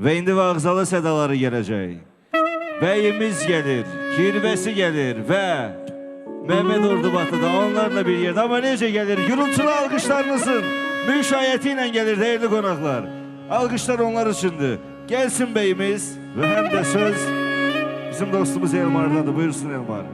Ve indi vağzalı sədaları gələcək. Bəyimiz gəlir, kirvəsi gəlir və Mehmet Ordubatı da onlarla bir yerdə. Ama necə gəlir? Gürültülü alqışlarınızın müşayiəti ilə gəlir değerli qonaqlar. Alqışlar onlar üçündür. Gelsin beyimiz ve hem de söz bizim dostumuz Elmar'dadır. Buyursun Elmar.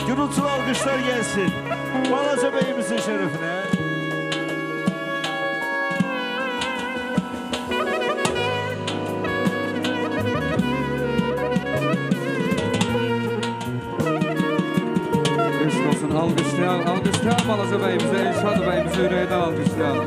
Gürültülü alkışlar gelsin. Balaca Bey'imizin şerefine. Eşk olsun, alkışlayalım, alkışlayalım Balaca Bey'imize, Elşad Bey'imize yüreğden alkışlayalım.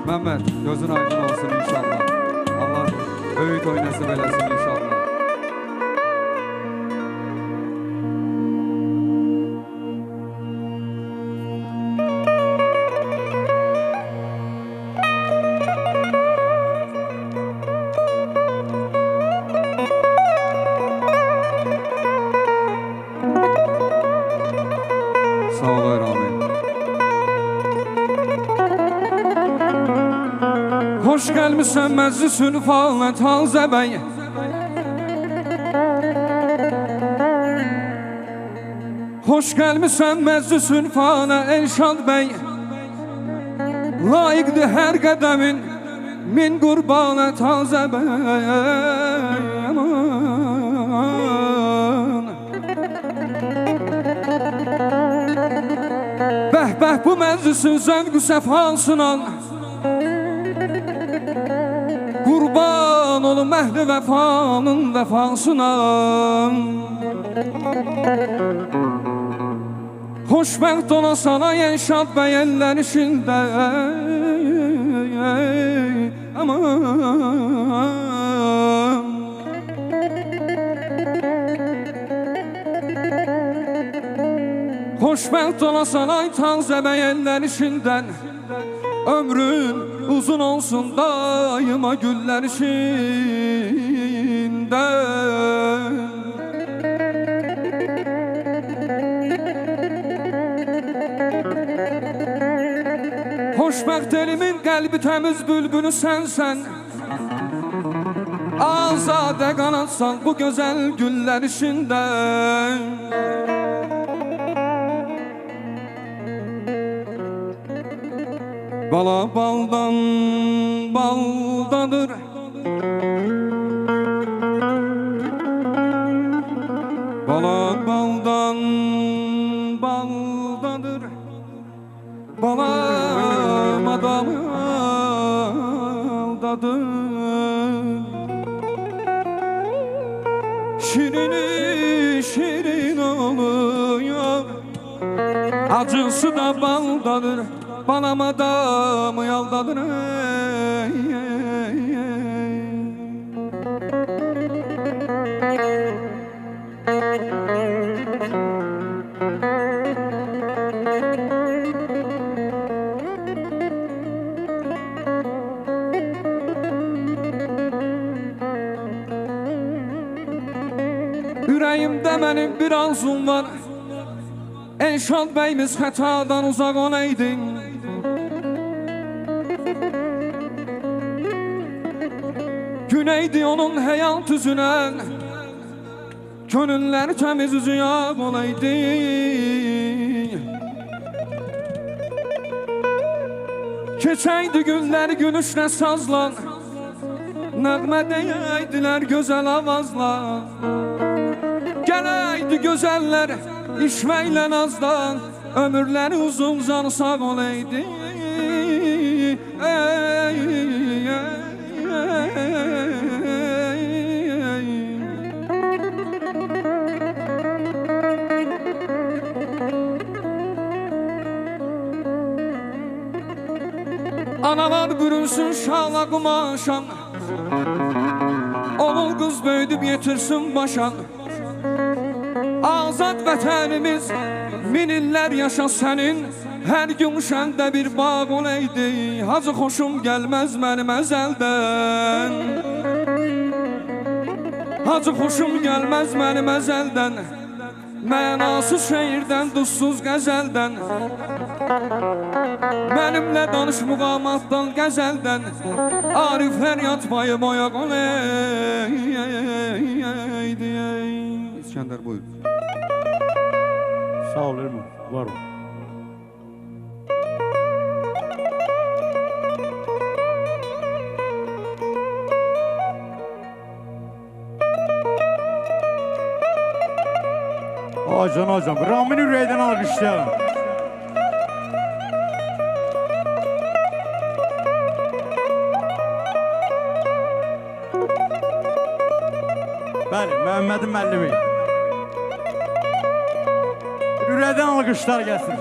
Mehmet, gözün aydın olsun inşallah. Allah böyük oynasın eləsin inşallah. Sağ ol Rami. Hoş gelmişsen meclisin faalına Tanze Bey. Hoş gelmişsen meclisin faalına Elşad Bey. Layıkdı her kademin min kurbana Tanze Bey. Aman. Beh bu meclisin zevk-ü sefasına. Kurban olum ehli vefanın vefasına. Hoşbəxt ola sana Elşad bəy eller işində. Aman Xoşbəxt olasan ay tazə bəyənlər işindən. Ömrün uzun olsun daima güller içindən. Xoşbəxt elimin qəlbi təmiz bülbülü sənsən. Azadə qanatsan bu gözəl güller içindən. Bala baldan baldadır. Bala baldan baldadır. Bala madamı aldadır. Şirini şirin oluyor, acısı da baldadır. Balam adamı aldadır. Yüreğimde benim bir arzum var. Elşad beyimiz xətadan uzaq olaydın. Güneydi onun həyat üzünə, gönüllər təmiz üzüyaq olaydı. Keçəydi günlər gülüşlə sazlan, nəğmə deyəydilər gözəl avazla. Gələydi gözəllər işməklə nazdan, ömürləri uzun canı sağ olaydı. Analar bürünsün şala qumaşan, oğul qız böyüdüb yetirsin başan. Azad vətənimiz min illər yaşa sənin, hər gün şəndə bir bağ olaydı. Hacı xoşum gəlməz mənim əzəldən. Hacı xoşum gəlməz mənim əzəldən. Mənasız şeirdən, duzsuz qəzəldən. Mənimlə danış muğamatdan, qəzəldən. Ariflər yatmayıb oyaq olaydı. İskəndər buyur. Sağ ol Erman, var ol. Hocam, Ramin ürəkdən alqışlayalım. Bəli, Məhəmmədin müəllimi. Ürəkdən alqışlar gəlsin.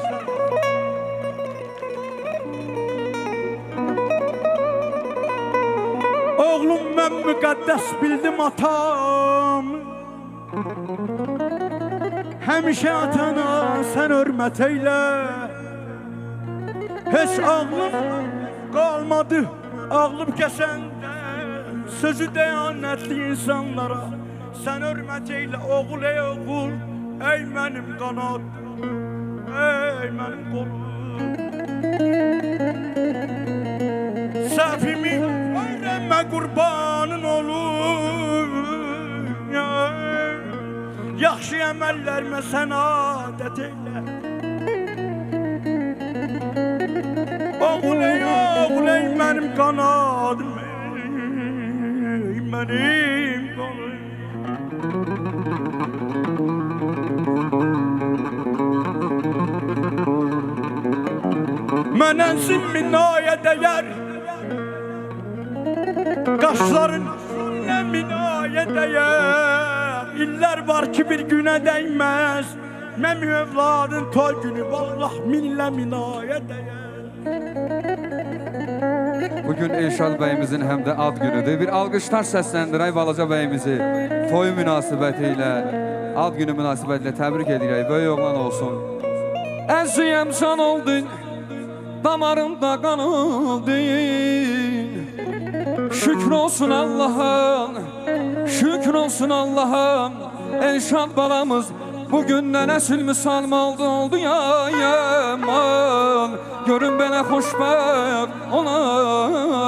Oğlum mən müqəddəs bildim atam. Həmişə atana sən hörmət eylə. Heç ağlım qalmadı ağlım kəsəndə. Sözü dəyanətli insanlara sən hörmət eylə. Oğul ey oğul, ey mənim qanadım, ey mənim qolum. Səhvimi öyrənmə qurbanın olur. Yaxşı əməllərimə sən adət eylə. Oğul ey mənim qanadım, ey mənim qolum. Mənənsin minaya dəyər, qaşların nə minaya dəyər. İllər var ki bir günə dəyməz, mənim evladın toy günü vallah minlə minaya dəyər. Bugün Elşad bəyimizin həm də ad günüdür. Bir alqışlar səsləndirək balaca bəyimizi toy münasibəti ilə, ad günü münasibəti ilə təbrik edirək. Böyük oğlan olsun. Əziyəm can oldun, damarımda qan oldun. Şükür olsun Allah'ım, şükür olsun Allah'ım. Elşad balamız bugündən əsil misal oldu ya yaman. Görün belə xoşbəxt olasınız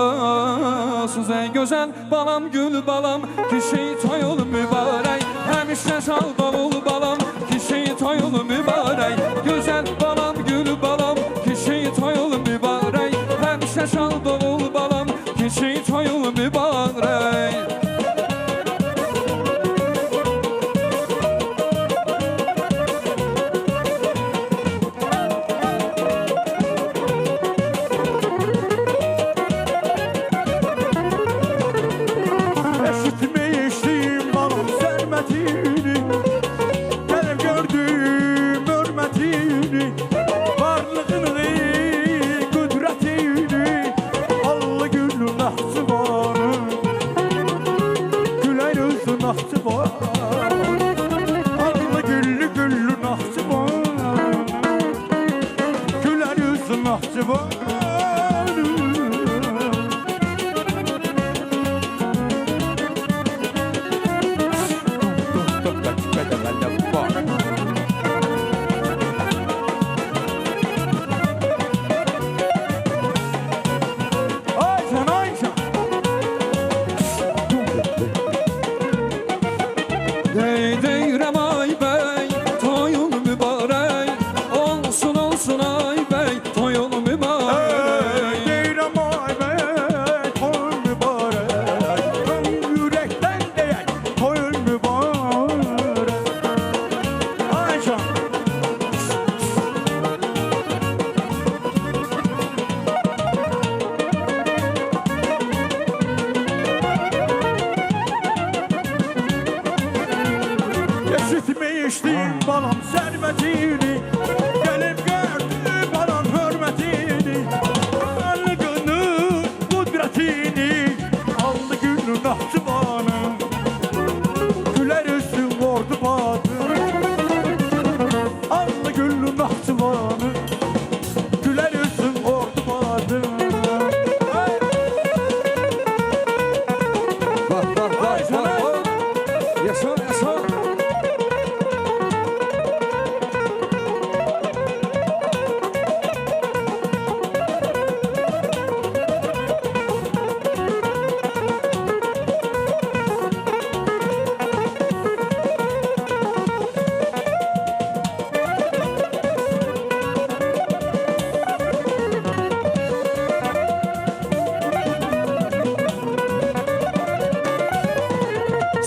ey gözəl balam, gül balam. Kişi toy ol mübarək, həmişə şad ol balam. Kişi toy ol mübarək, gözəl balam, gül balam. Kişi toy ol mübarək, həmişə şad ol balam. Kişi toy ol mübarək. Deyirəm ay bəy, toyun mübarək. Olsun olsun ay bəy, toyun mübarək. Deyirəm ay bəy, toyun mübarək. Ön ürəkdən deyək, toyun mübarək. Ay can. Eşitmeyişdim balam sərvətini, gəlib gördü balam hörmətini. Allı günün qudretini, allı günün ahtıvanı. Gülər üstün ordu batı, allı günün ahtıvanı. Gülər üstün ordu batı. Bak bak bak bak. Yaşa yaşa.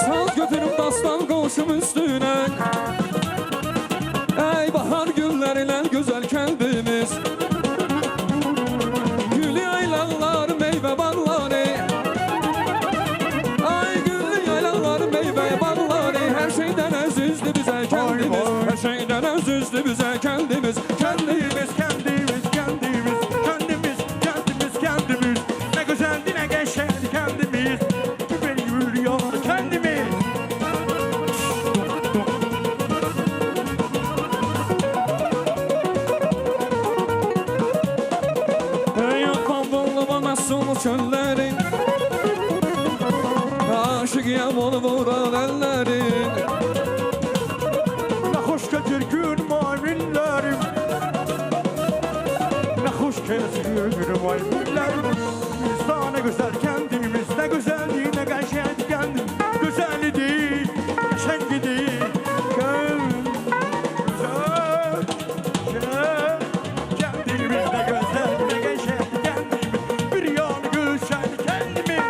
Saz götürüp dastan koşum üstüne. Ey bahar günleriyle güzel kendimiz. Gül yaylalar meyve bağları. Ay gül yaylalar meyve bağları. Her şeyden azizdi bize kendimiz. Her şeyden azizdi bize kendimiz. Kendimiz, kendimiz, kendimiz. Kendimiz, kendimiz, kendimiz. Ne güzeldi ne geçerdi kendimiz. Beni yürüyor kendimiz. Ey kapalı bana sonu çöllerin. Aşık yağmur vuran ellerin. Ne hoş gelir gün mavinlerim. Ne hoş gelir gün mavinlerim. Biz daha ne güzel kendimiz. Ne güzeldi ne geçerdi kendim. Güzeldi değil, şengi değil. Kendimiz ne güzel ne geçerdi kendimiz. Bir yan güzel kendimiz.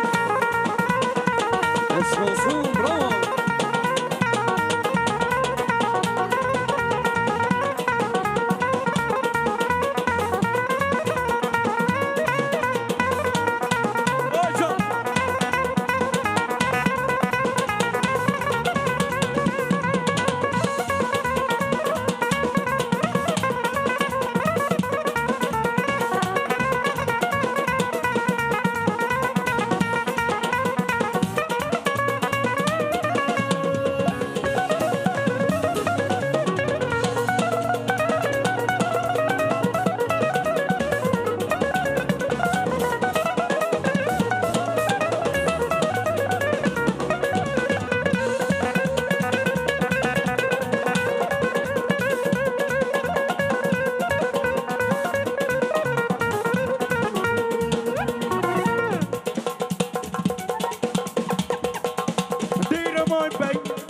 Eşk olsun bravo. Oy bey